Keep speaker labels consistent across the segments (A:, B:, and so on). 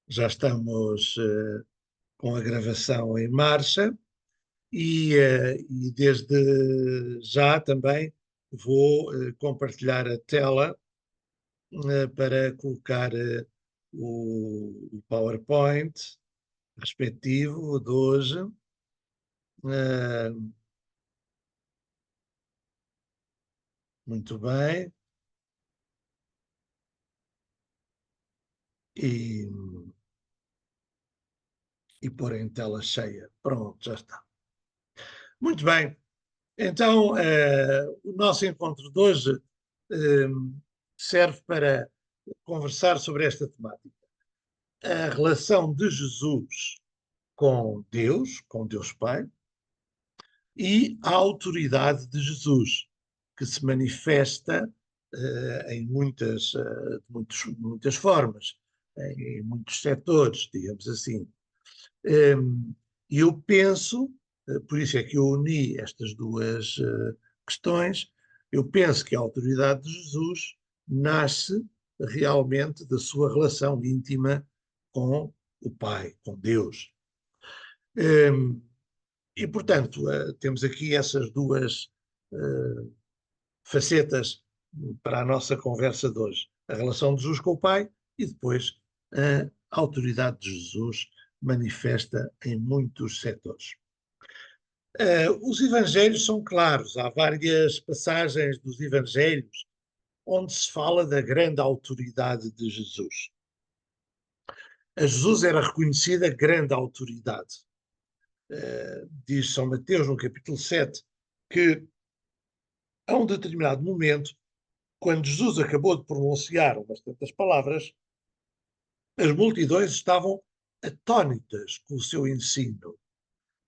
A: Já estamos com a gravação em marcha e desde já também vou compartilhar a tela para colocar o PowerPoint respectivo de hoje. Eh, Muito bem. E, e pôr em tela cheia. Pronto, já está. Muito bem. Então, o nosso encontro de hoje eh, serve para conversar sobre esta temática. A relação de Jesus com Deus Pai, e a autoridade de Jesus, que se manifesta em muitas formas, em muitos setores, digamos assim. E eu penso, por isso é que eu uni estas duas questões, eu penso que a autoridade de Jesus nasce realmente da sua relação íntima com o Pai, com Deus. E, portanto, temos aqui essas duas facetas para a nossa conversa de hoje. A relação de Jesus com o Pai e depois a autoridade de Jesus manifesta em muitos setores. Os evangelhos são claros, há várias passagens dos evangelhos onde se fala da grande autoridade de Jesus. A Jesus era reconhecida grande autoridade. Diz São Mateus, no capítulo 7, que a um determinado momento, quando Jesus acabou de pronunciar umas tantas palavras, as multidões estavam atónitas com o seu ensino.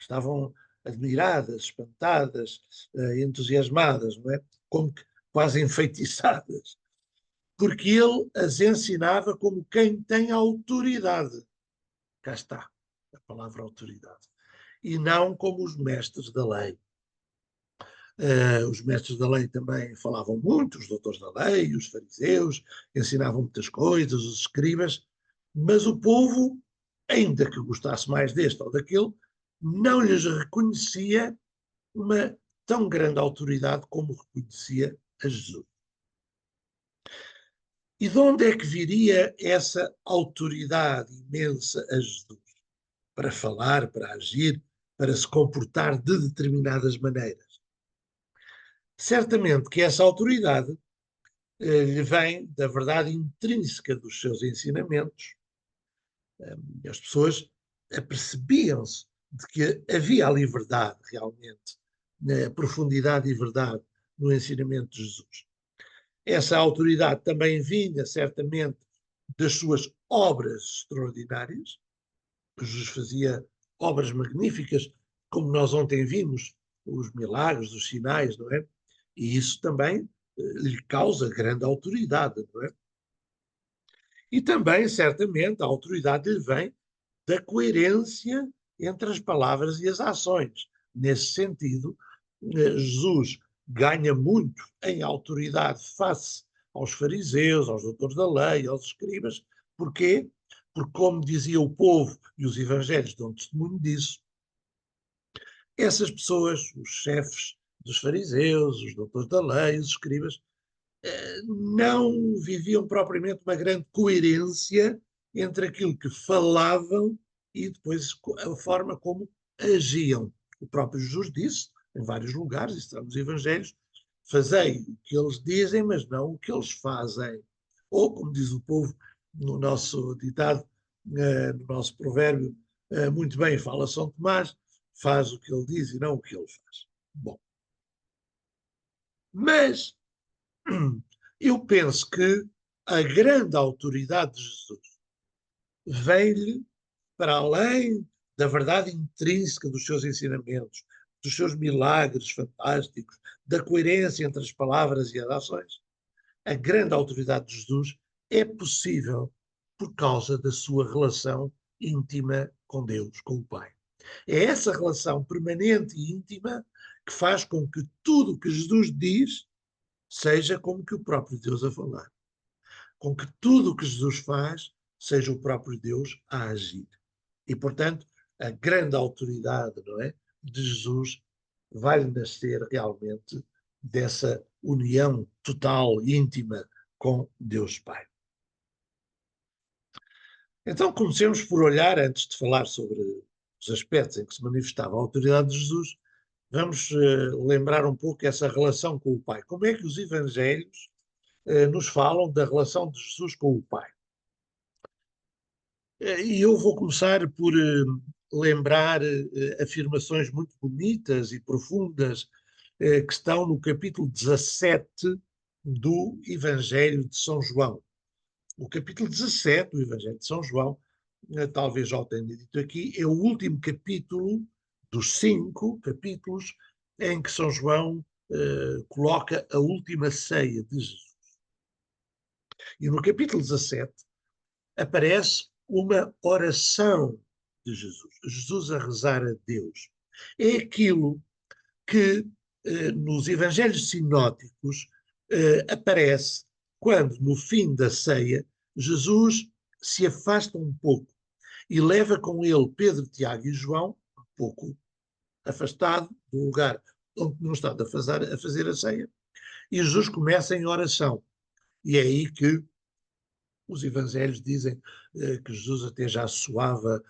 A: Estavam admiradas, espantadas, entusiasmadas, não é? Como que quase enfeitiçadas, porque ele as ensinava como quem tem autoridade. Cá está a palavra autoridade. E não como os mestres da lei. Os mestres da lei também falavam muito, os doutores da lei, os fariseus, ensinavam muitas coisas, os escribas, mas o povo, ainda que gostasse mais deste ou daquele, não lhes reconhecia uma tão grande autoridade como reconhecia a Jesus. E de onde é que viria essa autoridade imensa a Jesus? Para falar, para agir, para se comportar de determinadas maneiras. Certamente que essa autoridade lhe vem da verdade intrínseca dos seus ensinamentos. As pessoas apercebiam-se de que havia a liberdade realmente, na profundidade e verdade no ensinamento de Jesus. Essa autoridade também vinha, certamente, das suas obras extraordinárias. Jesus fazia obras magníficas, como nós ontem vimos, os milagres, os sinais, não é? E isso também lhe causa grande autoridade, não é? E também, certamente, a autoridade lhe vem da coerência entre as palavras e as ações. Nesse sentido, Jesus ganha muito em autoridade face aos fariseus, aos doutores da lei, aos escribas. Porquê? Porque, como dizia o povo, e os evangelhos dão testemunho disso, essas pessoas, os chefes dos fariseus, os doutores da lei, os escribas, não viviam propriamente uma grande coerência entre aquilo que falavam e depois a forma como agiam. O próprio Jesus disse, em vários lugares, isso está nos Evangelhos, fazei o que eles dizem, mas não o que eles fazem. Ou, como diz o povo no nosso ditado, no nosso provérbio, muito bem, fala São Tomás, faz o que ele diz e não o que ele faz. Bom, mas eu penso que a grande autoridade de Jesus vem-lhe para além da verdade intrínseca dos seus ensinamentos, dos seus milagres fantásticos, da coerência entre as palavras e as ações. A grande autoridade de Jesus é possível por causa da sua relação íntima com Deus, com o Pai. É essa relação permanente e íntima que faz com que tudo o que Jesus diz seja como que o próprio Deus a falar. Com que tudo o que Jesus faz seja o próprio Deus a agir. E, portanto, a grande autoridade, não é, de Jesus vai nascer realmente dessa união total, íntima com Deus Pai. Então, comecemos por olhar, antes de falar sobre os aspectos em que se manifestava a autoridade de Jesus, vamos lembrar um pouco essa relação com o Pai. Como é que os evangelhos nos falam da relação de Jesus com o Pai? E eu vou começar por lembrar afirmações muito bonitas e profundas que estão no capítulo 17 do Evangelho de São João. O capítulo 17 do Evangelho de São João, talvez já o tenha dito aqui, é o último capítulo dos 5 capítulos em que São João coloca a última ceia de Jesus. E no capítulo 17 aparece uma oração de Jesus, Jesus a rezar a Deus. É aquilo que nos evangelhos sinóticos aparece quando, no fim da ceia, Jesus se afasta um pouco e leva com ele Pedro, Tiago e João, um pouco afastado do lugar onde não está a fazer a ceia, e Jesus começa em oração. E é aí que os evangelhos dizem que Jesus até já suava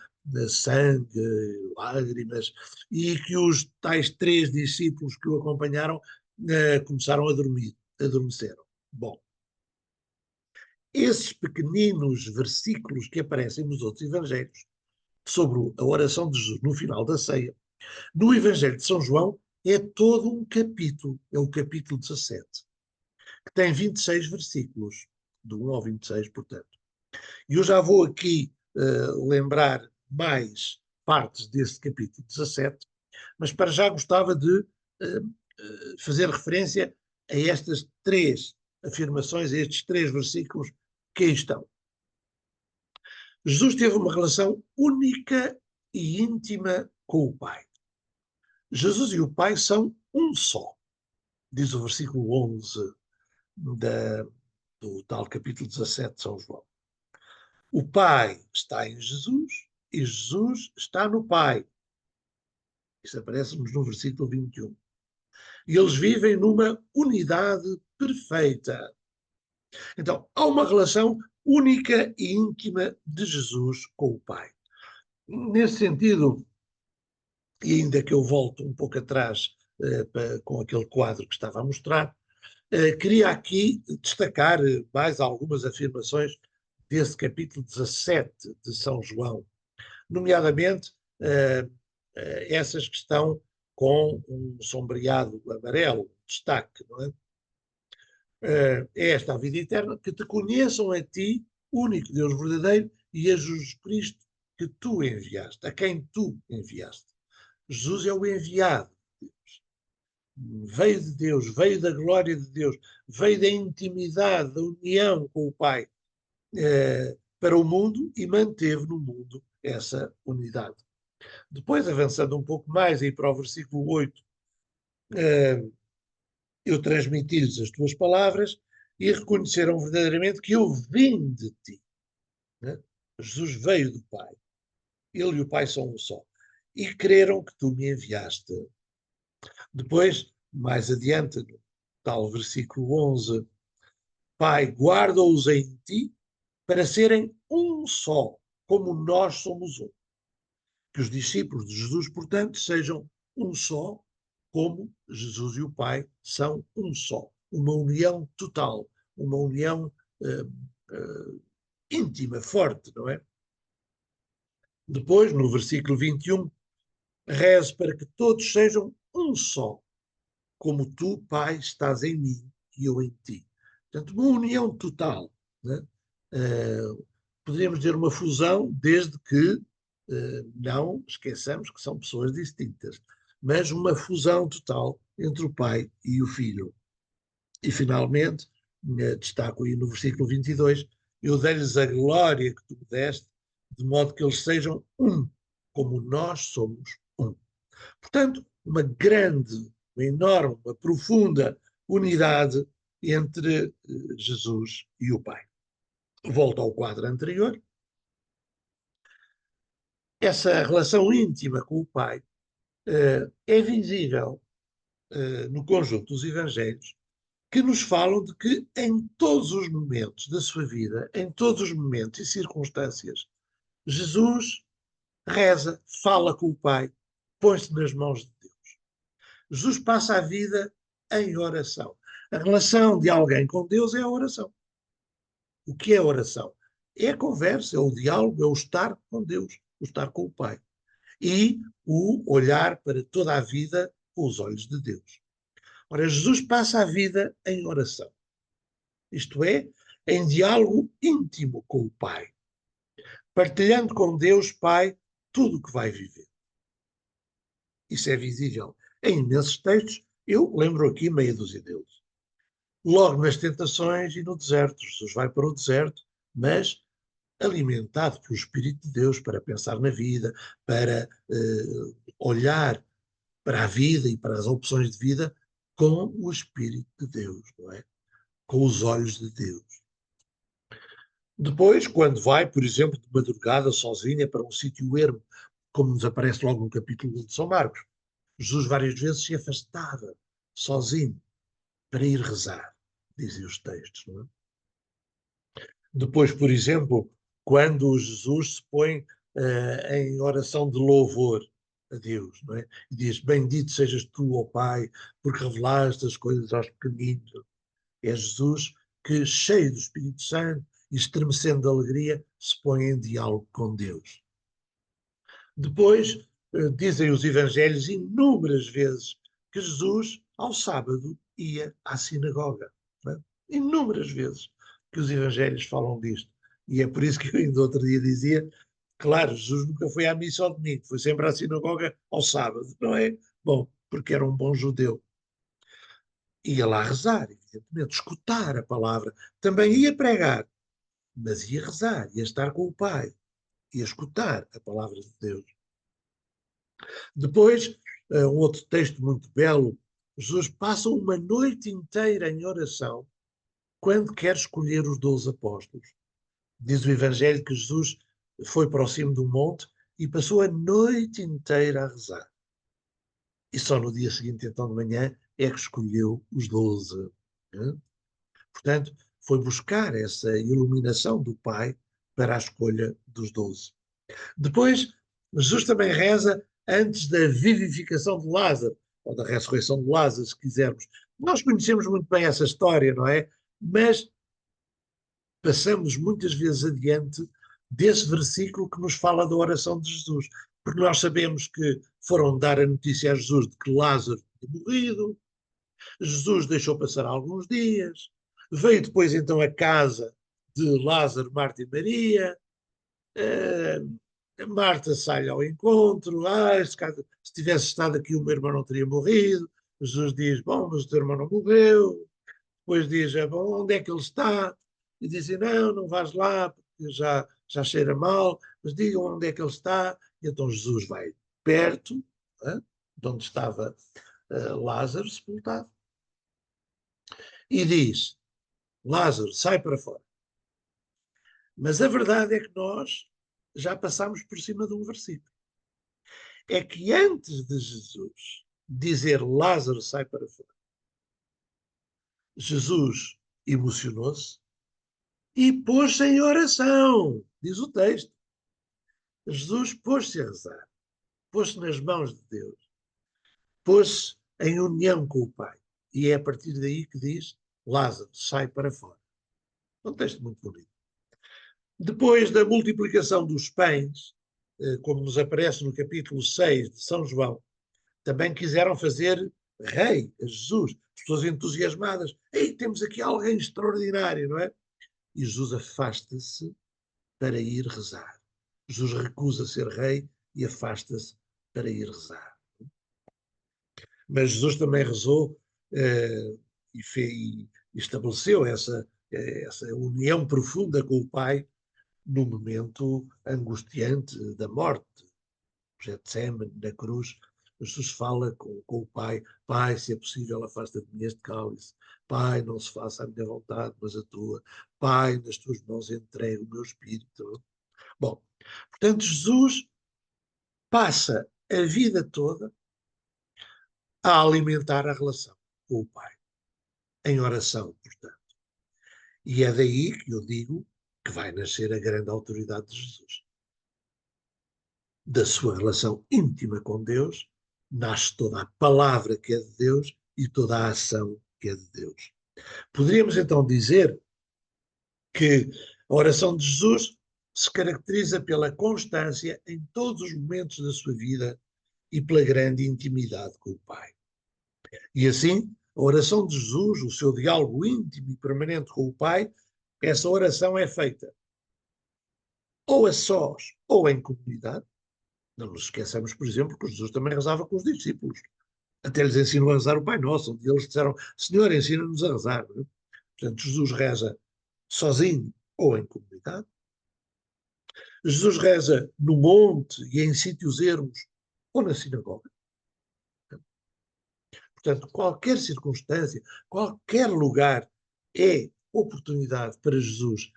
A: sangue, lágrimas, e que os tais 3 discípulos que o acompanharam começaram a dormir, adormeceram. Bom, esses pequeninos versículos que aparecem nos outros evangelhos sobre a oração de Jesus no final da ceia, no Evangelho de São João é todo um capítulo, é o capítulo 17, que tem 26 versículos, de 1 ao 26, portanto. E eu já vou aqui lembrar mais partes desse capítulo 17, mas para já gostava de fazer referência a estas 3 afirmações, a estes 3 versículos que aí estão. Jesus teve uma relação única e íntima com o Pai. Jesus e o Pai são um só, diz o versículo 11 do tal capítulo 17 de São João. O Pai está em Jesus e Jesus está no Pai. Isso aparece-nos no versículo 21. E eles vivem numa unidade perfeita. Então, há uma relação única e íntima de Jesus com o Pai. Nesse sentido, e ainda que eu volto um pouco atrás com aquele quadro que estava a mostrar, queria aqui destacar mais algumas afirmações desse capítulo 17 de São João, nomeadamente essas que estão com um sombreado amarelo, destaque, não é? É esta a vida eterna, que te conheçam a ti, único Deus verdadeiro, e a Jesus Cristo que tu enviaste, a quem tu enviaste. Jesus é o enviado de Deus. Veio de Deus, veio da glória de Deus, veio da intimidade, da união com o Pai para o mundo e manteve no mundo essa unidade. Depois, avançando um pouco mais, aí para o versículo 8, eu transmiti-lhes as tuas palavras e reconheceram verdadeiramente que eu vim de ti. Né? Jesus veio do Pai. Ele e o Pai são um só. E creram que tu me enviaste. Depois, mais adiante, no tal versículo 11, Pai, guarda-os em ti para serem um só, como nós somos um. Que os discípulos de Jesus, portanto, sejam um só, como Jesus e o Pai são um só. Uma união total, uma união íntima, forte, não é? Depois, no versículo 21, rezo para que todos sejam um só, como tu, Pai, estás em mim e eu em ti. Portanto, uma união total. Né? Poderíamos dizer uma fusão, desde que não esqueçamos que são pessoas distintas, mas uma fusão total entre o Pai e o Filho. E, finalmente, destaco aí no versículo 22, eu dei-lhes a glória que tu me deste, de modo que eles sejam um, como nós somos um. Portanto, uma grande, uma enorme, uma profunda unidade entre Jesus e o Pai. Volto ao quadro anterior. Essa relação íntima com o Pai é visível no conjunto dos Evangelhos, que nos falam de que em todos os momentos da sua vida, em todos os momentos e circunstâncias, Jesus reza, fala com o Pai, põe-se nas mãos de Deus. Jesus passa a vida em oração. A relação de alguém com Deus é a oração. O que é a oração? É a conversa, é o diálogo, é o estar com Deus, o estar com o Pai. E o olhar para toda a vida com os olhos de Deus. Ora, Jesus passa a vida em oração. Isto é, em diálogo íntimo com o Pai, partilhando com Deus Pai tudo o que vai viver. Isso é visível em imensos textos. Eu lembro aqui meia dúzia deles. Logo nas tentações e no deserto. Jesus vai para o deserto, mas alimentado pelo Espírito de Deus para pensar na vida, para olhar para a vida e para as opções de vida com o Espírito de Deus, não é? Com os olhos de Deus. Depois, quando vai, por exemplo, de madrugada sozinha para um sítio ermo, como nos aparece logo no capítulo 1 de São Marcos, Jesus várias vezes se afastava sozinho para ir rezar, dizem os textos. Não é? Depois, por exemplo, quando Jesus se põe em oração de louvor a Deus, não é? E diz: Bendito sejas tu, ó Pai, porque revelaste as coisas aos pequeninos. É Jesus que, cheio do Espírito Santo e estremecendo de alegria, se põe em diálogo com Deus. Depois, dizem os evangelhos inúmeras vezes que Jesus, ao sábado, ia à sinagoga. Não é? Inúmeras vezes que os evangelhos falam disto. E é por isso que eu ainda outro dia dizia, claro, Jesus nunca foi à missa ao domingo, foi sempre à sinagoga ao sábado, não é? Bom, porque era um bom judeu. Ia lá rezar, evidentemente, escutar a palavra. Também ia pregar, mas ia rezar, ia estar com o Pai, ia escutar a palavra de Deus. Depois, um outro texto muito belo, Jesus passa uma noite inteira em oração quando quer escolher os 12 apóstolos. Diz o Evangelho que Jesus foi para o cimo do monte e passou a noite inteira a rezar. E só no dia seguinte, então, de manhã, é que escolheu os 12. Né? Portanto, foi buscar essa iluminação do Pai para a escolha dos 12. Depois, Jesus também reza antes da vivificação de Lázaro, ou da ressurreição de Lázaro, se quisermos. Nós conhecemos muito bem essa história, não é? Mas passamos muitas vezes adiante desse versículo que nos fala da oração de Jesus, porque nós sabemos que foram dar a notícia a Jesus de que Lázaro tinha morrido, Jesus deixou passar alguns dias, veio depois então a casa de Lázaro, Marta e Maria, Marta sai ao encontro, se tivesse estado aqui o meu irmão não teria morrido. Jesus diz, bom, mas o teu irmão não morreu. Depois diz, bom, onde é que ele está? E dizem, não, não vais lá, porque já cheira mal, mas digam onde é que ele está. E então Jesus vai perto, de onde estava Lázaro sepultado, e diz, Lázaro, sai para fora. Mas a verdade é que nós já passámos por cima de um versículo. É que antes de Jesus dizer Lázaro sai para fora, Jesus emocionou-se e pôs-se em oração, diz o texto. Jesus pôs-se a rezar, pôs-se nas mãos de Deus, pôs-se em união com o Pai. E é a partir daí que diz Lázaro sai para fora. É um texto muito bonito. Depois da multiplicação dos pães, como nos aparece no capítulo 6 de São João, também quiseram fazer rei a Jesus. As pessoas entusiasmadas. Ei, temos aqui alguém extraordinário, não é? E Jesus afasta-se para ir rezar. Jesus recusa ser rei e afasta-se para ir rezar. Mas Jesus também rezou e estabeleceu essa união profunda com o Pai no momento angustiante da morte. Getsemane, na cruz, Jesus fala com o Pai, Pai, se é possível, afasta de mim este cálice. Pai, não se faça a minha vontade, mas a tua. Pai, nas tuas mãos entrego o meu espírito. Bom, portanto, Jesus passa a vida toda a alimentar a relação com o Pai, em oração, portanto. E é daí que eu digo que vai nascer a grande autoridade de Jesus. Da sua relação íntima com Deus, nasce toda a palavra que é de Deus e toda a ação que é de Deus. Poderíamos então dizer que a oração de Jesus se caracteriza pela constância em todos os momentos da sua vida e pela grande intimidade com o Pai. E assim, a oração de Jesus, o seu diálogo íntimo e permanente com o Pai, essa oração é feita ou a sós ou em comunidade. Não nos esqueçamos, por exemplo, que Jesus também rezava com os discípulos. Até lhes ensinou a rezar o Pai Nosso, onde eles disseram: Senhor, ensina-nos a rezar. Não é? Portanto, Jesus reza sozinho ou em comunidade. Jesus reza no monte e em sítios ermos ou na sinagoga. Portanto, qualquer circunstância, qualquer lugar é oportunidade para Jesus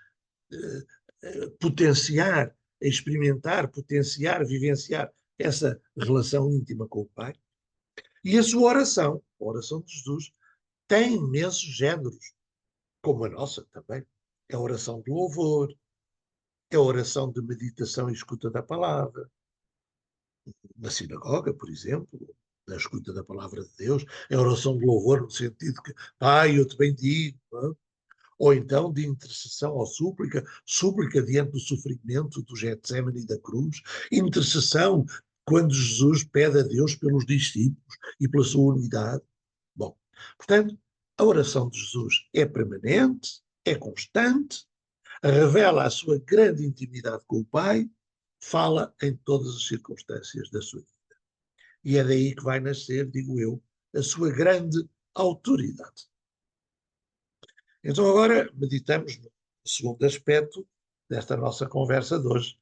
A: potenciar, experimentar, potenciar, vivenciar essa relação íntima com o Pai. E a sua oração, a oração de Jesus, tem imensos géneros, como a nossa também. É a oração de louvor, é a oração de meditação e escuta da palavra, na sinagoga, por exemplo, na escuta da palavra de Deus, é a oração de louvor no sentido que, Pai, eu te bendigo, não é? Ou então de intercessão ou súplica, súplica diante do sofrimento do Getsemane e da cruz, intercessão quando Jesus pede a Deus pelos discípulos e pela sua unidade. Bom, portanto, a oração de Jesus é permanente, é constante, revela a sua grande intimidade com o Pai, fala em todas as circunstâncias da sua vida. E é daí que vai nascer, digo eu, a sua grande autoridade. Então agora meditamos no segundo aspecto desta nossa conversa de hoje,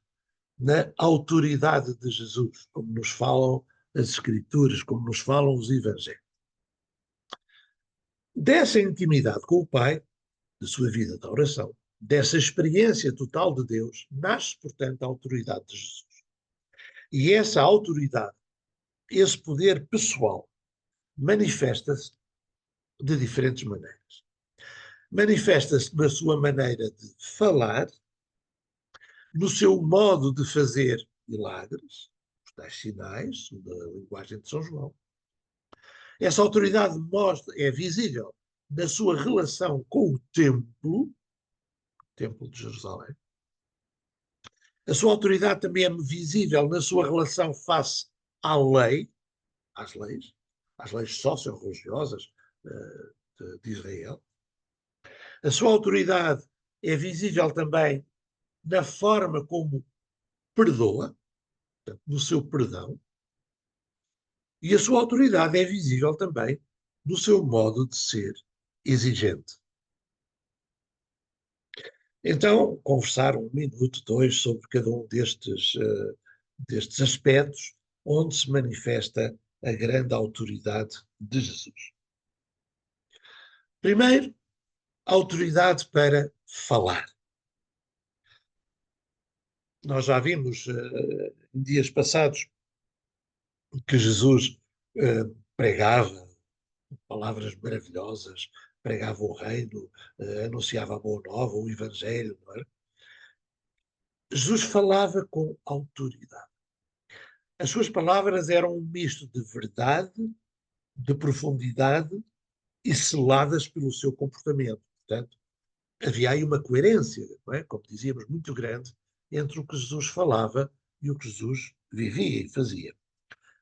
A: na autoridade de Jesus, como nos falam as Escrituras, como nos falam os Evangelhos. Dessa intimidade com o Pai, de sua vida de oração, dessa experiência total de Deus, nasce, portanto, a autoridade de Jesus. E essa autoridade, esse poder pessoal, manifesta-se de diferentes maneiras. Manifesta-se na sua maneira de falar, no seu modo de fazer milagres, os tais sinais, da linguagem de São João. Essa autoridade mostra, é visível na sua relação com o templo de Jerusalém. A sua autoridade também é visível na sua relação face à lei, às leis socio-religiosas de Israel. A sua autoridade é visível também na forma como perdoa, portanto, no seu perdão, e a sua autoridade é visível também no seu modo de ser exigente. Então, conversar um minuto, dois, sobre cada um destes aspectos, onde se manifesta a grande autoridade de Jesus. Primeiro, a autoridade para falar. Nós já vimos em dias passados que Jesus pregava palavras maravilhosas, pregava o reino, anunciava a boa nova, o evangelho, não é? Jesus falava com autoridade. As suas palavras eram um misto de verdade, de profundidade e seladas pelo seu comportamento. Portanto, havia aí uma coerência, não é? Como dizíamos, muito grande entre o que Jesus falava e o que Jesus vivia e fazia.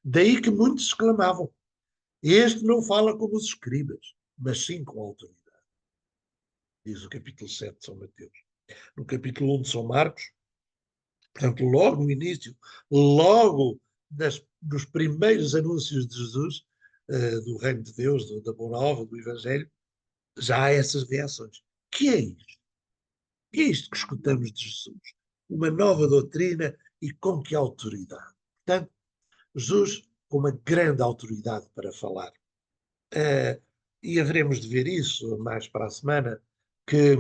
A: Daí que muitos exclamavam: Este não fala como os escribas, mas sim com autoridade. Diz o capítulo 7 de São Mateus. No capítulo 1 de São Marcos, portanto, logo no início, logo nos primeiros anúncios de Jesus, do reino de Deus, da Boa Nova, do Evangelho, já há essas reações. Que é isto? Que é isto que escutamos de Jesus? Uma nova doutrina e com que autoridade? Portanto, Jesus com uma grande autoridade para falar. E haveremos de ver isso mais para a semana, que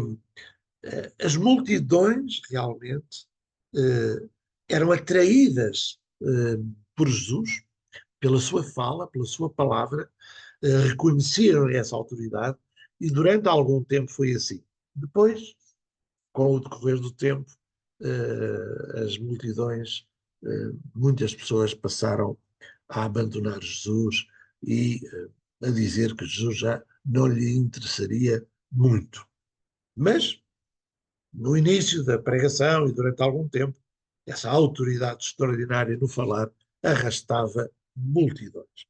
A: as multidões realmente eram atraídas por Jesus, pela sua fala, pela sua palavra, reconheceram essa autoridade e durante algum tempo foi assim. Depois, com o decorrer do tempo, as multidões, muitas pessoas passaram a abandonar Jesus e a dizer que Jesus já não lhe interessaria muito. Mas, no início da pregação e durante algum tempo, essa autoridade extraordinária no falar arrastava multidões.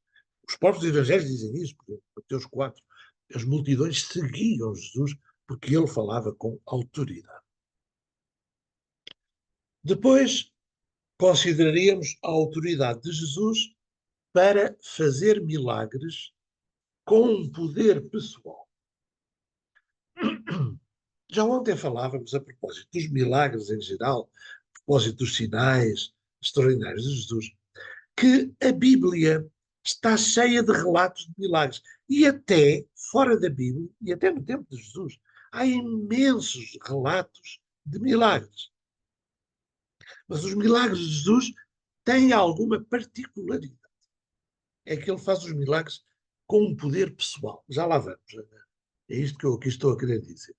A: Os próprios evangelhos dizem isso, por exemplo, Mateus 4, as multidões seguiam Jesus porque ele falava com autoridade. Depois, consideraríamos a autoridade de Jesus para fazer milagres com um poder pessoal. Já ontem falávamos a propósito dos milagres em geral, a propósito dos sinais extraordinários de Jesus, que a Bíblia está cheia de relatos de milagres. E até fora da Bíblia, e até no tempo de Jesus, há imensos relatos de milagres. Mas os milagres de Jesus têm alguma particularidade. É que ele faz os milagres com um poder pessoal. Já lá vamos. É isto que eu aqui estou a querer dizer.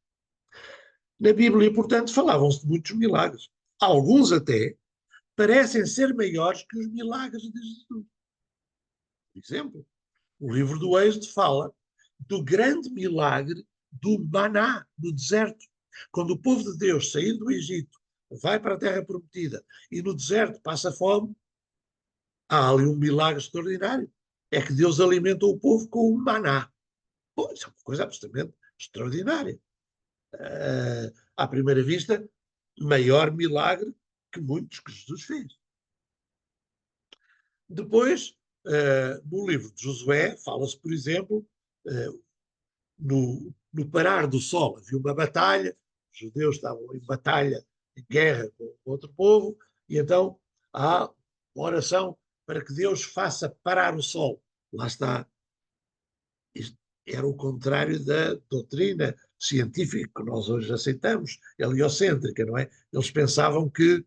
A: Na Bíblia, portanto, falavam-se de muitos milagres. Alguns até parecem ser maiores que os milagres de Jesus. Por exemplo, o livro do Êxodo fala do grande milagre do maná no deserto. Quando o povo de Deus sair do Egito, vai para a terra prometida e no deserto passa fome, há ali um milagre extraordinário. É que Deus alimentou o povo com o maná. Bom, isso é uma coisa absolutamente extraordinária. À primeira vista, maior milagre que muitos que Jesus fez. Depois, no livro de Josué, fala-se, por exemplo, no parar do sol. Havia uma batalha, os judeus estavam em batalha, em guerra com outro povo, e então há uma oração para que Deus faça parar o sol. Lá está. Isto era o contrário da doutrina científica que nós hoje aceitamos, heliocêntrica, não é? Eles pensavam que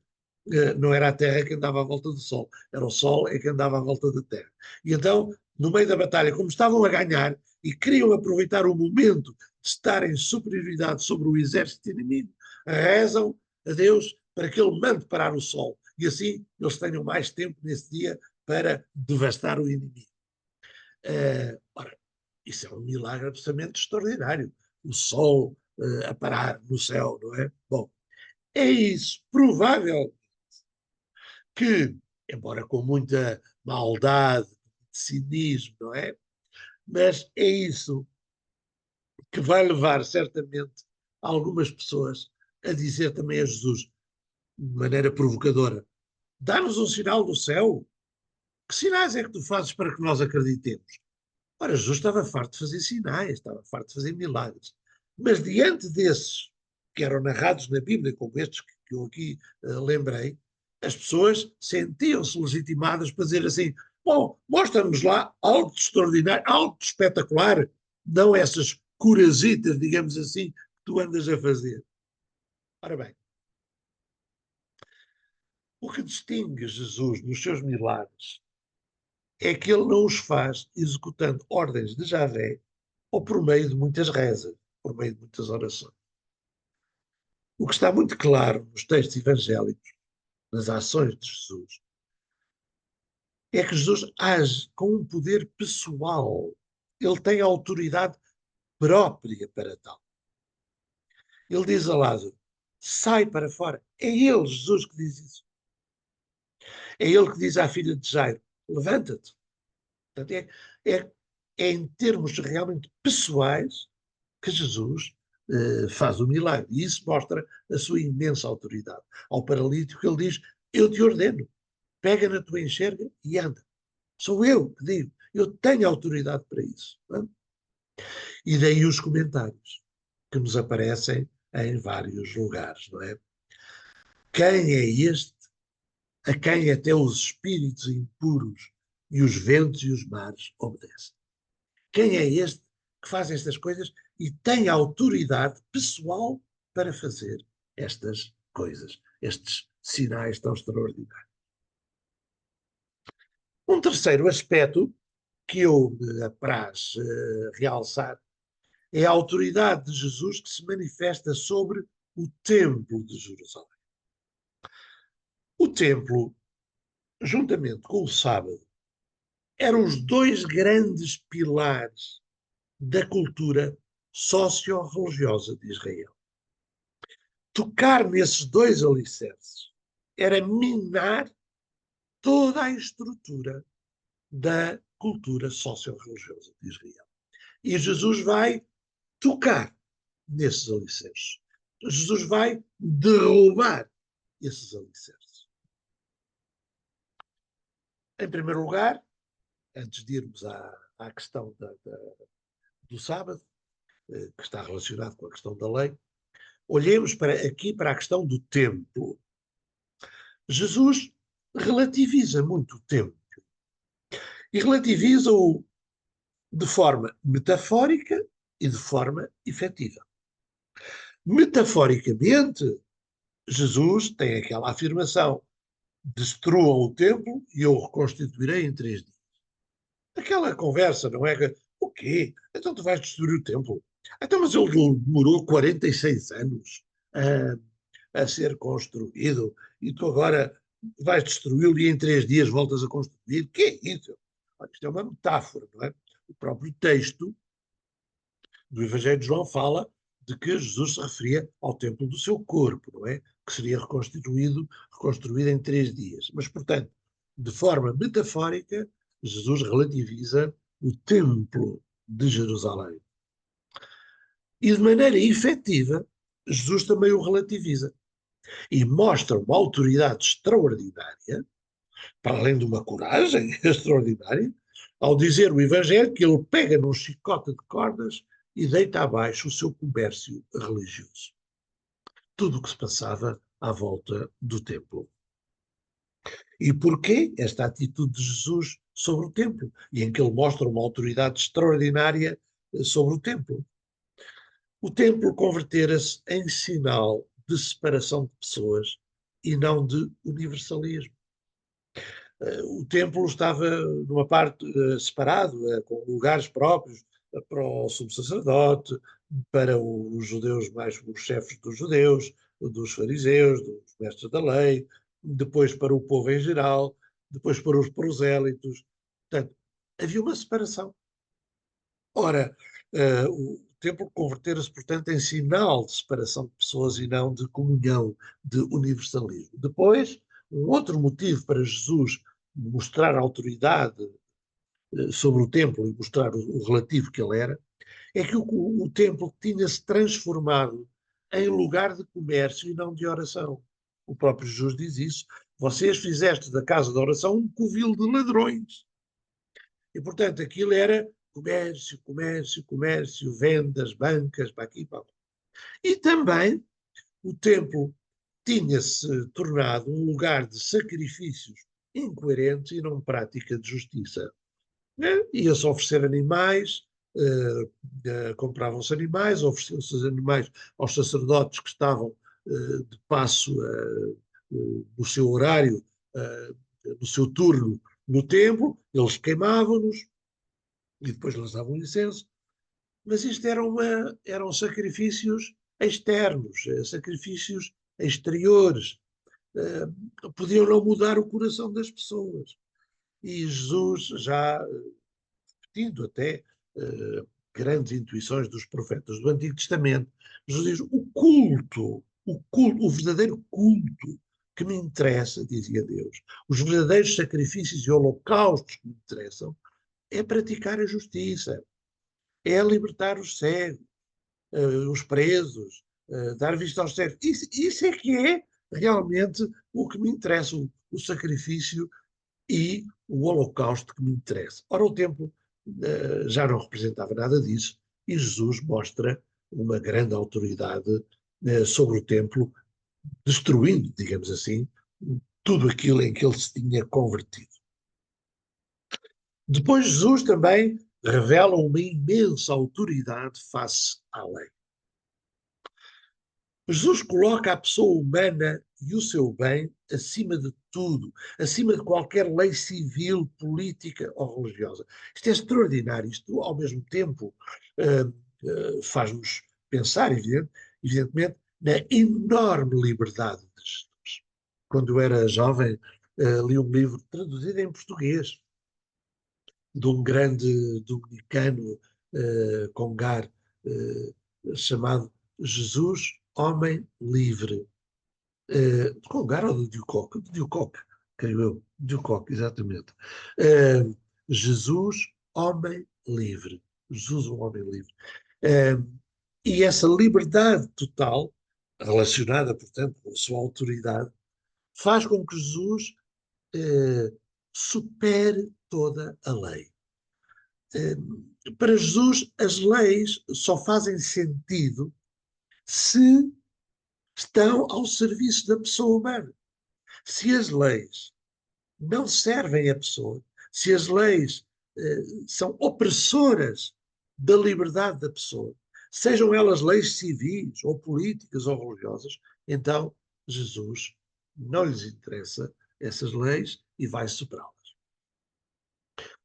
A: não era a Terra que andava à volta do Sol, era o Sol é que andava à volta da Terra. E então, no meio da batalha, como estavam a ganhar e queriam aproveitar o momento de estar em superioridade sobre o exército inimigo, rezam a Deus para que ele mande parar o Sol e assim eles tenham mais tempo nesse dia para devastar o inimigo. Ora, isso é um milagre absolutamente extraordinário. O Sol a parar no céu, não é? Bom, é isso. Provável que, embora com muita maldade, cinismo, não é? Mas é isso que vai levar certamente algumas pessoas a dizer também a Jesus, de maneira provocadora: dá-nos um sinal do céu. Que sinais é que tu fazes para que nós acreditemos? Ora, Jesus estava farto de fazer sinais, estava farto de fazer milagres. Mas diante desses, que eram narrados na Bíblia, como estes que eu aqui lembrei, as pessoas sentiam-se legitimadas para dizer assim: bom, mostra-nos lá algo de extraordinário, algo de espetacular, não essas curazitas, digamos assim, que tu andas a fazer. Ora bem, o que distingue Jesus nos seus milagres é que ele não os faz executando ordens de Javé ou por meio de muitas rezas, por meio de muitas orações. O que está muito claro nos textos evangélicos, nas ações de Jesus, é que Jesus age com um poder pessoal. Ele tem autoridade própria para tal. Ele diz a Lázaro: sai para fora. É ele, Jesus, que diz isso. É ele que diz à filha de Jairo: levanta-te. Portanto, é, é em termos realmente pessoais que Jesus faz o milagre. E isso mostra a sua imensa autoridade. Ao paralítico ele diz: eu te ordeno, pega na tua enxerga e anda. Sou eu que digo, eu tenho autoridade para isso. Não é? E daí os comentários que nos aparecem em vários lugares, não é? Quem é este a quem até os espíritos impuros e os ventos e os mares obedecem? Quem é este que faz estas coisas e tem autoridade pessoal para fazer estas coisas, estes sinais tão extraordinários? Um terceiro aspecto que eu me apraz realçar é a autoridade de Jesus que se manifesta sobre o templo de Jerusalém. O templo, juntamente com o sábado, eram os dois grandes pilares da cultura socio-religiosa de Israel. Tocar nesses dois alicerces era minar toda a estrutura da cultura socio-religiosa de Israel. E Jesus vai tocar nesses alicerces. Jesus vai derrubar esses alicerces. Em primeiro lugar, antes de irmos à questão do sábado, que está relacionado com a questão da lei, olhemos aqui para a questão do templo. Jesus relativiza muito o templo e relativiza-o de forma metafórica e de forma efetiva. Metaforicamente, Jesus tem aquela afirmação: destruam o templo e eu o reconstituirei em 3 dias. Aquela conversa, não é? O quê? Então tu vais destruir o templo? Então, mas ele demorou 46 anos a ser construído e tu agora vais destruí-lo e em 3 dias voltas a construir? O que é isso? Olha, isto é uma metáfora, não é? O próprio texto do Evangelho de João fala de que Jesus se referia ao templo do seu corpo, não é? Que seria reconstruído em 3 dias. Mas, portanto, de forma metafórica, Jesus relativiza o templo de Jerusalém. E de maneira efetiva, Jesus também o relativiza. E mostra uma autoridade extraordinária, para além de uma coragem extraordinária, ao dizer o Evangelho que ele pega num chicote de cordas e deita abaixo o seu comércio religioso. Tudo o que se passava à volta do templo. E porquê esta atitude de Jesus sobre o templo? E em que ele mostra uma autoridade extraordinária sobre o templo. O templo convertera-se em sinal de separação de pessoas e não de universalismo. O templo estava numa parte separado, com lugares próprios para o sumo sacerdote, para os judeus, mais os chefes dos judeus, dos fariseus, dos mestres da lei, depois para o povo em geral, depois para os prosélitos. Portanto, havia uma separação. Ora, o templo convertera-se, portanto, em sinal de separação de pessoas e não de comunhão, de universalismo. Depois, um outro motivo para Jesus mostrar a autoridade sobre o templo e mostrar o relativo que ele era, é que o templo tinha-se transformado em lugar de comércio e não de oração. O próprio Jesus diz isso. Vocês fizeste da casa de oração um covil de ladrões. E, portanto, aquilo era comércio, comércio, comércio, vendas, bancas, para aqui e para lá. E também o templo tinha-se tornado um lugar de sacrifícios incoerentes e não prática de justiça. Ia-se oferecer animais, compravam-se animais, ofereciam-se os animais aos sacerdotes que estavam de passo no seu horário, no seu turno no templo, eles queimavam-nos e depois lançavam incenso, mas isto eram sacrifícios externos, sacrifícios exteriores, podiam não mudar o coração das pessoas. E Jesus, já repetindo até grandes intuições dos profetas do Antigo Testamento, Jesus diz: o verdadeiro culto que me interessa, dizia Deus, os verdadeiros sacrifícios e holocaustos que me interessam, é praticar a justiça, é libertar os cegos, os presos, dar vista aos cegos. Isso é que é realmente o que me interessa, o sacrifício e o holocausto que me interessa. Ora, o templo já não representava nada disso e Jesus mostra uma grande autoridade sobre o templo, destruindo, digamos assim, tudo aquilo em que ele se tinha convertido. Depois Jesus também revela uma imensa autoridade face à lei. Jesus coloca a pessoa humana e o seu bem acima de tudo, acima de qualquer lei civil, política ou religiosa. Isto é extraordinário. Isto, ao mesmo tempo, faz-nos pensar, evidentemente, na enorme liberdade de Jesus. Quando eu era jovem, li um livro traduzido em português de um grande dominicano, congar, chamado Jesus, Homem Livre. De Congar ou de Diocoque? De Diocoque, creio eu. Diocoque, exatamente. Uh, Jesus, Homem Livre. Jesus, um homem livre. Uh, e essa liberdade total, relacionada, portanto, com a sua autoridade, faz com que Jesus supere toda a lei. Para Jesus, as leis só fazem sentido se estão ao serviço da pessoa humana. Se as leis não servem à pessoa, se as leis são opressoras da liberdade da pessoa, sejam elas leis civis ou políticas ou religiosas, então Jesus não lhes interessa essas leis e vai superá-las.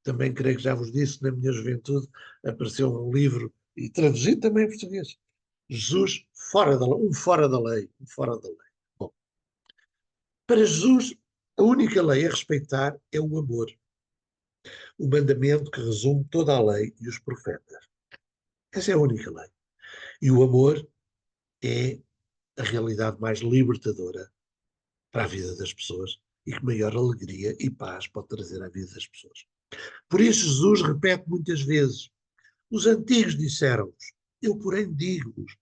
A: Também creio que já vos disse, na minha juventude apareceu um livro, e traduzido também em português, Jesus fora da lei, um fora da lei. Bom, para Jesus, a única lei a respeitar é o amor, o mandamento que resume toda a lei e os profetas. Essa é a única lei. E o amor é a realidade mais libertadora para a vida das pessoas e que maior alegria e paz pode trazer à vida das pessoas. Por isso Jesus repete muitas vezes: os antigos disseram-vos, eu porém digo-vos.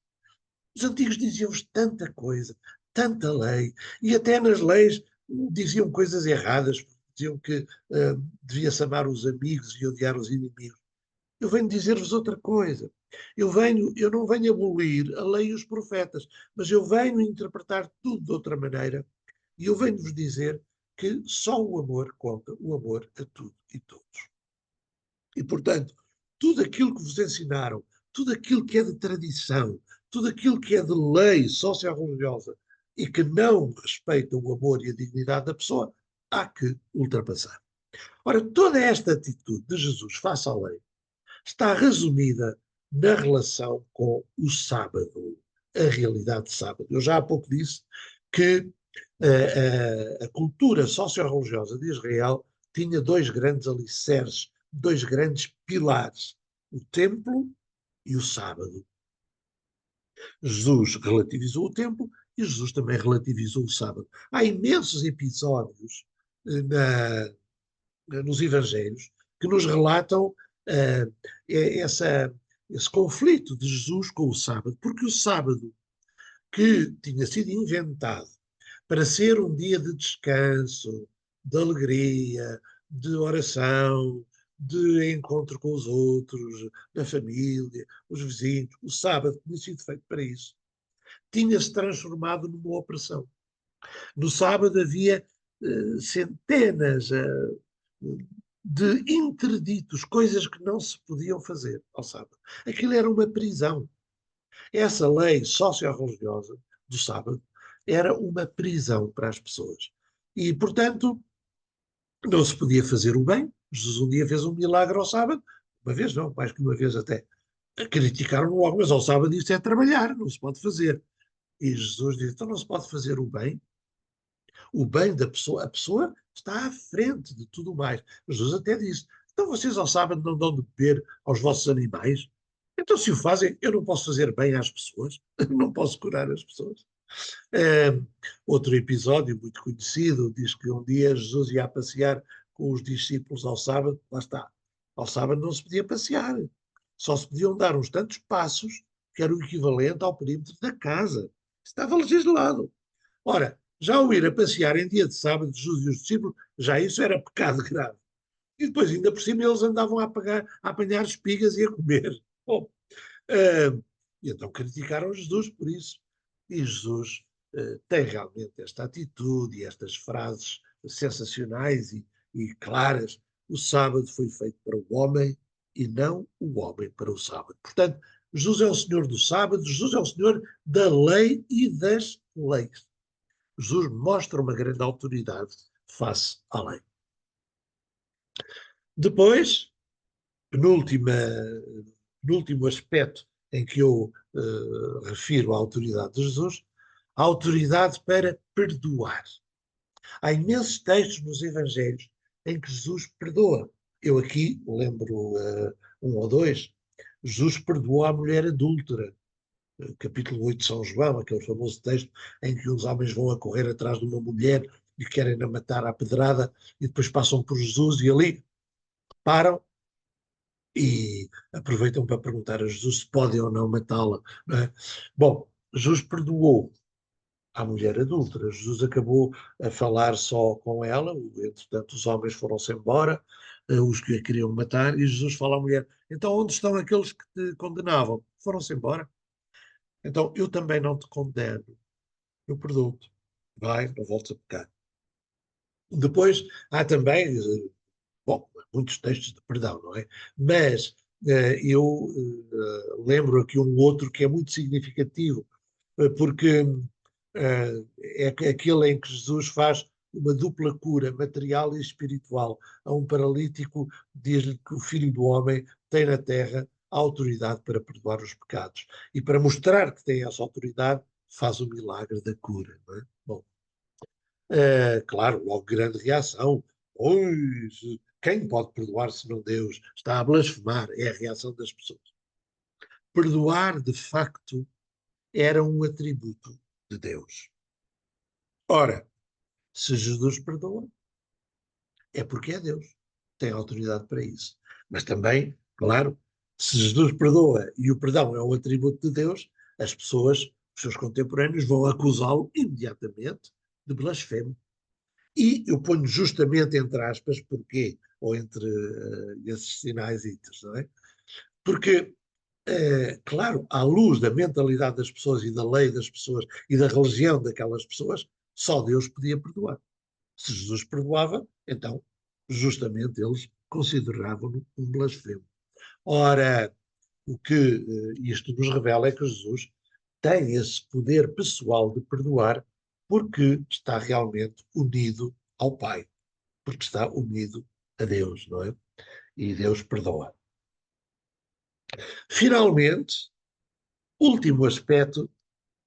A: Os antigos diziam-vos tanta coisa, tanta lei, e até nas leis diziam coisas erradas, diziam que devia-se amar os amigos e odiar os inimigos. Eu venho dizer-vos outra coisa. Eu não venho abolir a lei e os profetas, mas eu venho interpretar tudo de outra maneira, e eu venho-vos dizer que só o amor conta, o amor a tudo e todos. E, portanto, tudo aquilo que vos ensinaram, tudo aquilo que é de tradição, tudo aquilo que é de lei socio-religiosa e que não respeita o amor e a dignidade da pessoa, há que ultrapassar. Ora, toda esta atitude de Jesus face à lei está resumida na relação com o sábado, a realidade de sábado. Eu já há pouco disse que a cultura socio-religiosa de Israel tinha dois grandes alicerces, dois grandes pilares, o templo e o sábado. Jesus relativizou o templo e Jesus também relativizou o sábado. Há imensos episódios nos evangelhos que nos relatam uh, esse conflito de Jesus com o sábado, porque o sábado, que tinha sido inventado para ser um dia de descanso, de alegria, de oração, de encontro com os outros, da família, os vizinhos, o sábado tinha sido feito para isso, tinha-se transformado numa opressão. No sábado havia centenas de interditos, coisas que não se podiam fazer ao sábado. Aquilo era uma prisão. Essa lei socio-religiosa do sábado era uma prisão para as pessoas. E, portanto, não se podia fazer o bem. Jesus um dia fez um milagre ao sábado, uma vez não, mais que uma vez até. Criticaram logo, mas ao sábado isto é trabalhar, não se pode fazer. E Jesus disse, então não se pode fazer o bem da pessoa, a pessoa está à frente de tudo mais. Jesus até disse, então vocês ao sábado não dão de beber aos vossos animais? Então se o fazem, eu não posso fazer bem às pessoas, não posso curar as pessoas. Outro episódio muito conhecido diz que um dia Jesus ia a passear com os discípulos ao sábado, lá está, ao sábado não se podia passear, só se podiam dar uns tantos passos, que era o equivalente ao perímetro da casa. Estava legislado. Ora, já o ir a passear em dia de sábado, Jesus e os discípulos, já isso era pecado grave. E depois, ainda por cima, eles andavam a apanhar espigas e a comer. Bom, e então criticaram Jesus por isso. E Jesus tem realmente esta atitude e estas frases sensacionais e claras. O sábado foi feito para o homem e não o homem para o sábado. Portanto, Jesus é o Senhor do sábado, Jesus é o Senhor da lei e das leis. Jesus mostra uma grande autoridade face à lei. Depois, penúltima, penúltimo aspecto em que eu refiro a autoridade de Jesus, a autoridade para perdoar. Há imensos textos nos Evangelhos em que Jesus perdoa. Eu aqui lembro um ou dois. Jesus perdoou a mulher adúltera, capítulo 8 de São João, aquele famoso texto em que os homens vão a correr atrás de uma mulher e querem a matar à pedrada e depois passam por Jesus e ali param e aproveitam para perguntar a Jesus se podem ou não matá-la. Não é? Bom, Jesus perdoou à mulher adúltera. Jesus acabou a falar só com ela, entretanto os homens foram-se embora, os que a queriam matar, e Jesus fala à mulher, então onde estão aqueles que te condenavam? Foram-se embora. Então eu também não te condeno, eu perdoo-te. Vai, não voltes a pecar. Depois há também, bom, muitos textos de perdão, não é? Mas eu lembro aqui um outro que é muito significativo, porque é aquele em que Jesus faz uma dupla cura, material e espiritual. A um paralítico, diz-lhe que o Filho do Homem tem na terra a autoridade para perdoar os pecados. E para mostrar que tem essa autoridade, faz o milagre da cura. Não é? Bom, claro, logo grande reação. Pois, quem pode perdoar se não Deus? Está a blasfemar, é a reação das pessoas. Perdoar, de facto, era um atributo de Deus. Ora, se Jesus perdoa, é porque é Deus, tem autoridade para isso. Mas também, claro, se Jesus perdoa e o perdão é um atributo de Deus, as pessoas, os seus contemporâneos, vão acusá-lo imediatamente de blasfemo. E eu ponho justamente entre aspas, porquê? Ou entre esses sinais itos, não é? Porque, claro, à luz da mentalidade das pessoas e da lei das pessoas e da religião daquelas pessoas, só Deus podia perdoar. Se Jesus perdoava, então, justamente eles consideravam-no um blasfemo. Ora, o que isto nos revela é que Jesus tem esse poder pessoal de perdoar porque está realmente unido ao Pai, porque está unido a Deus, não é? E Deus perdoa. Finalmente, último aspecto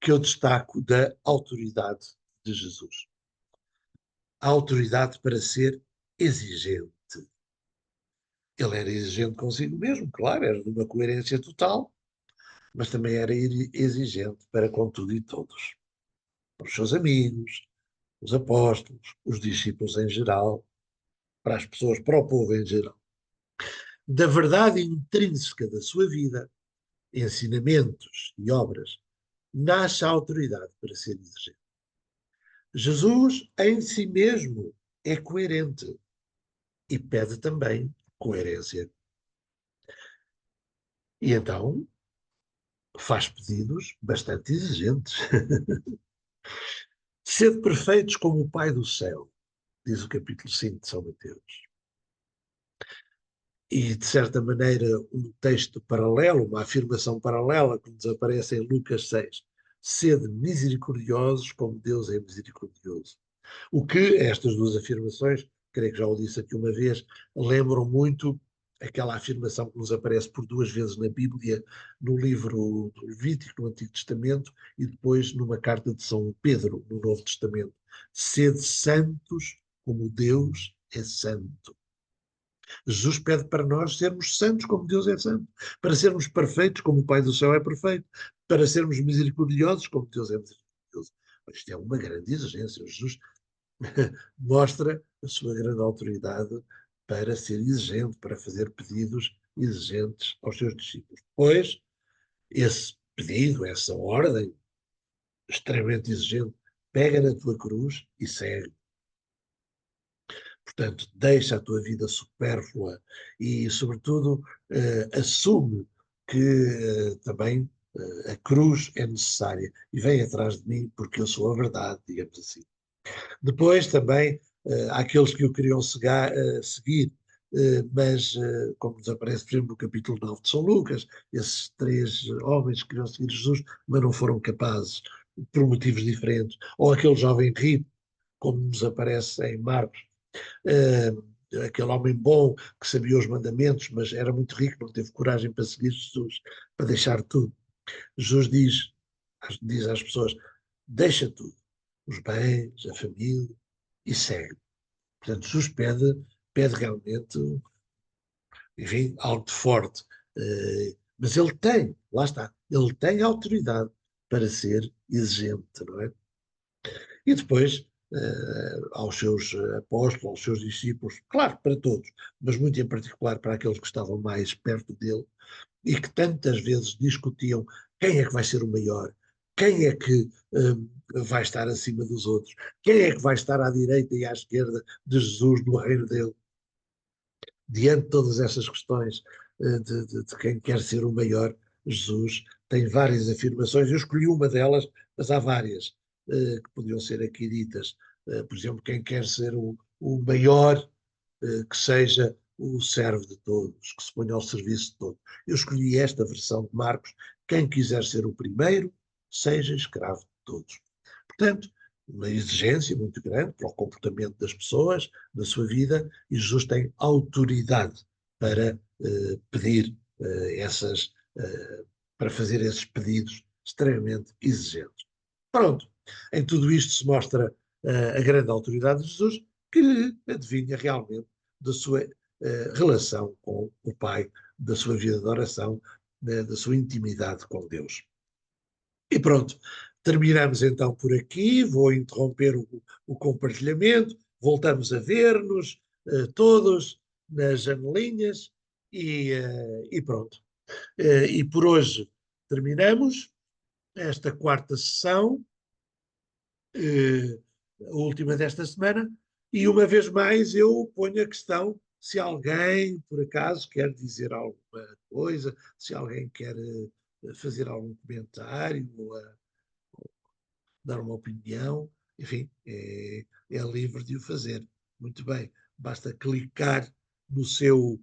A: que eu destaco da autoridade de Jesus. A autoridade para ser exigente. Ele era exigente consigo mesmo, claro, era de uma coerência total, mas também era exigente para com tudo e todos. Para os seus amigos, os apóstolos, os discípulos em geral, para as pessoas, para o povo em geral. Da verdade intrínseca da sua vida, ensinamentos e obras, nasce a autoridade para ser exigente. Jesus, em si mesmo, é coerente e pede também coerência. E então faz pedidos bastante exigentes. Sede perfeitos como o Pai do céu, diz o capítulo 5 de São Mateus. E, de certa maneira, um texto paralelo, uma afirmação paralela que nos aparece em Lucas 6. Sede misericordiosos como Deus é misericordioso. O que estas duas afirmações, creio que já o disse aqui uma vez, lembram muito aquela afirmação que nos aparece por duas vezes na Bíblia, no livro do Levítico, no Antigo Testamento, e depois numa carta de São Pedro, no Novo Testamento. Sede santos como Deus é santo. Jesus pede para nós sermos santos como Deus é santo, para sermos perfeitos como o Pai do céu é perfeito, para sermos misericordiosos como Deus é misericordioso. Isto é uma grande exigência. Jesus mostra a sua grande autoridade para ser exigente, para fazer pedidos exigentes aos seus discípulos. Pois, esse pedido, essa ordem extremamente exigente, pega na tua cruz e segue. Portanto, deixa a tua vida supérflua e, sobretudo, assume que também a cruz é necessária e vem atrás de mim porque eu sou a verdade, digamos assim. Depois também há aqueles que o queriam seguir, mas como nos aparece, por exemplo, no capítulo 9 de São Lucas, esses três homens queriam seguir Jesus, mas não foram capazes, por motivos diferentes, ou aquele jovem rico, como nos aparece em Marcos, aquele homem bom que sabia os mandamentos, mas era muito rico, não teve coragem para seguir Jesus, para deixar tudo. Jesus diz às pessoas: deixa tudo, os bens, a família, e segue. Portanto, Jesus pede realmente, enfim, algo de forte. Mas ele tem, lá está, ele tem autoridade para ser exigente, não é? E depois, aos seus apóstolos, aos seus discípulos, claro, para todos, mas muito em particular para aqueles que estavam mais perto dele e que tantas vezes discutiam quem é que vai ser o maior, quem é que vai estar acima dos outros, quem é que vai estar à direita e à esquerda de Jesus no reino dele. Diante de todas estas questões de quem quer ser o maior, Jesus tem várias afirmações. Eu escolhi uma delas, mas há várias que podiam ser aqui ditas. Por exemplo, quem quer ser o maior, que seja o servo de todos, que se ponha ao serviço de todos. Eu escolhi esta versão de Marcos: quem quiser ser o primeiro, seja escravo de todos. Portanto, uma exigência muito grande para o comportamento das pessoas, na sua vida, e Jesus tem autoridade para pedir essas, para fazer esses pedidos extremamente exigentes. Pronto, em tudo isto se mostra a grande autoridade de Jesus, que lhe adivinha realmente da sua relação com o Pai, da sua vida de oração, da sua intimidade com Deus. E pronto, terminamos então por aqui. Vou interromper o compartilhamento. Voltamos a ver-nos todos nas janelinhas e pronto. E por hoje terminamos esta quarta sessão, a última desta semana, e uma vez mais eu ponho a questão se alguém, por acaso, quer dizer alguma coisa, se alguém quer fazer algum comentário ou dar uma opinião, enfim, é livre de o fazer. Muito bem, basta clicar no seu,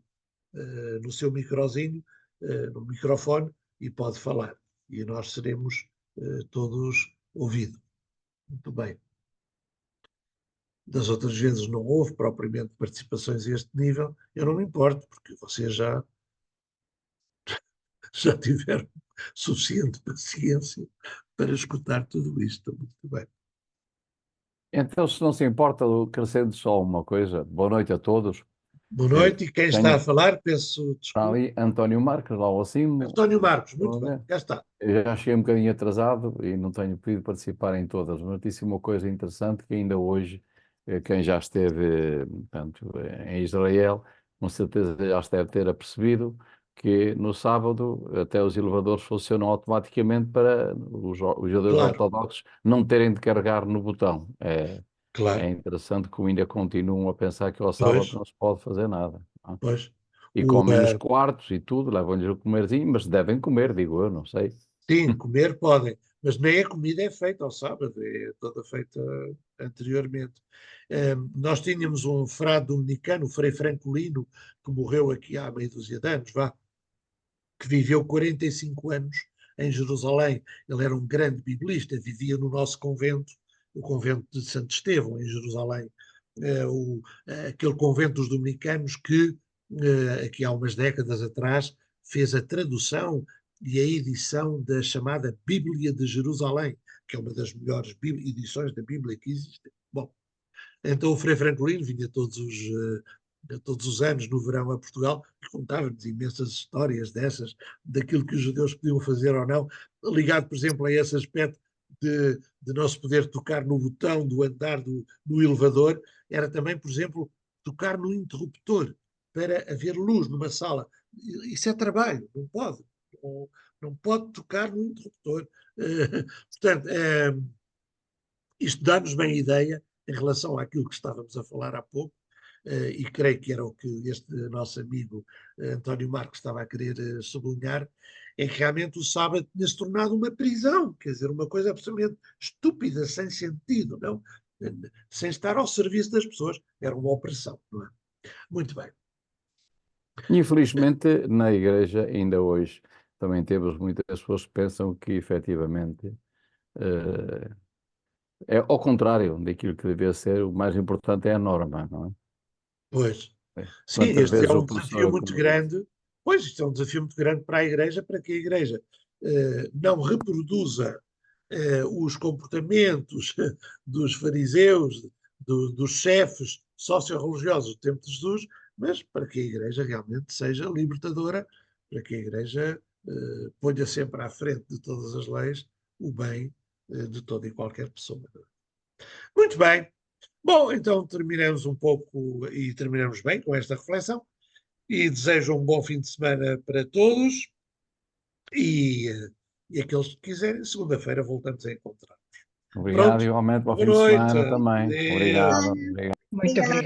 A: no seu microzinho, no microfone, e pode falar. E nós seremos todos ouvidos. Muito bem. Das outras vezes não houve propriamente participações a este nível, eu não me importo, porque vocês já tiveram suficiente paciência para escutar tudo isto. Muito bem.
B: Então, se não se importa, eu acrescento só uma coisa. Boa noite a todos.
A: Boa noite, e quem está a
B: Tenho,
A: falar, peço
B: está
A: desculpa.
B: ali António Marques, lá ao acima.
A: António Marcos, muito bem, já está.
B: Eu já cheguei um bocadinho atrasado e não tenho podido participar em todas, mas disse uma coisa interessante que ainda hoje, quem já esteve, portanto, em Israel, com certeza já se deve ter apercebido que no sábado até os elevadores funcionam automaticamente para os judeus
A: Claro,
B: ortodoxos não terem de carregar no botão. É
A: claro.
B: interessante que ainda continuam a pensar que ao sábado
A: Pois,
B: não se pode fazer nada. Não é?
A: pois.
B: E
A: O,
B: comem nos quartos e tudo, levam-lhes o comerzinho, mas devem comer, digo eu, não sei.
A: sim, comer podem, mas nem a comida é feita ao sábado, é toda feita anteriormente. Nós tínhamos um frade dominicano, o Frei Francolino, que morreu aqui há meia dúzia de anos, vá, que viveu 45 anos em Jerusalém. Ele era um grande biblista, vivia no nosso convento, o convento de Santo Estevão, em Jerusalém. Aquele convento dos dominicanos que, aqui há umas décadas atrás, fez a tradução e a edição da chamada Bíblia de Jerusalém, que é uma das melhores edições da Bíblia que existe. Bom, então o Frei Francolino vinha todos os anos no verão a Portugal e contava-nos imensas histórias dessas, daquilo que os judeus podiam fazer ou não, ligado, por exemplo, a esse aspecto de não se poder tocar no botão do andar do elevador, era também, por exemplo, tocar no interruptor para haver luz numa sala. Isso é trabalho, não pode. Não, não pode tocar no interruptor. Portanto, isto dá-nos bem ideia em relação àquilo que estávamos a falar há pouco, e creio que era o que este nosso amigo António Marcos estava a querer sublinhar, é que realmente o sábado tinha-se tornado uma prisão, quer dizer, uma coisa absolutamente estúpida, sem sentido, não? Sem estar ao serviço das pessoas, era uma opressão, não é? Muito bem.
B: Infelizmente, na Igreja, ainda hoje, também temos muitas pessoas que pensam que, efetivamente, é ao contrário daquilo que devia ser, o mais importante é a norma, não
A: Pois.
B: é?
A: Sim,
B: Quantas
A: este é
B: vezes o
A: um
B: professor
A: desafio muito grande. Pois, isto é um desafio muito grande para a Igreja, para que a Igreja não reproduza os comportamentos dos fariseus, dos chefes socio-religiosos do tempo de Jesus, mas para que a Igreja realmente seja libertadora, para que a Igreja ponha sempre à frente de todas as leis o bem de toda e qualquer pessoa. Muito bem. Bom, então terminamos um pouco e terminamos bem com esta reflexão e desejo um bom fim de semana para todos e, e aqueles que quiserem, segunda-feira voltamos a encontrar.
B: Obrigado,
A: Pronto,
B: igualmente, bom
A: boa
B: fim de
A: noite.
B: semana também.
A: Adeus.
B: Obrigado. Obrigado.
C: Muito obrigada.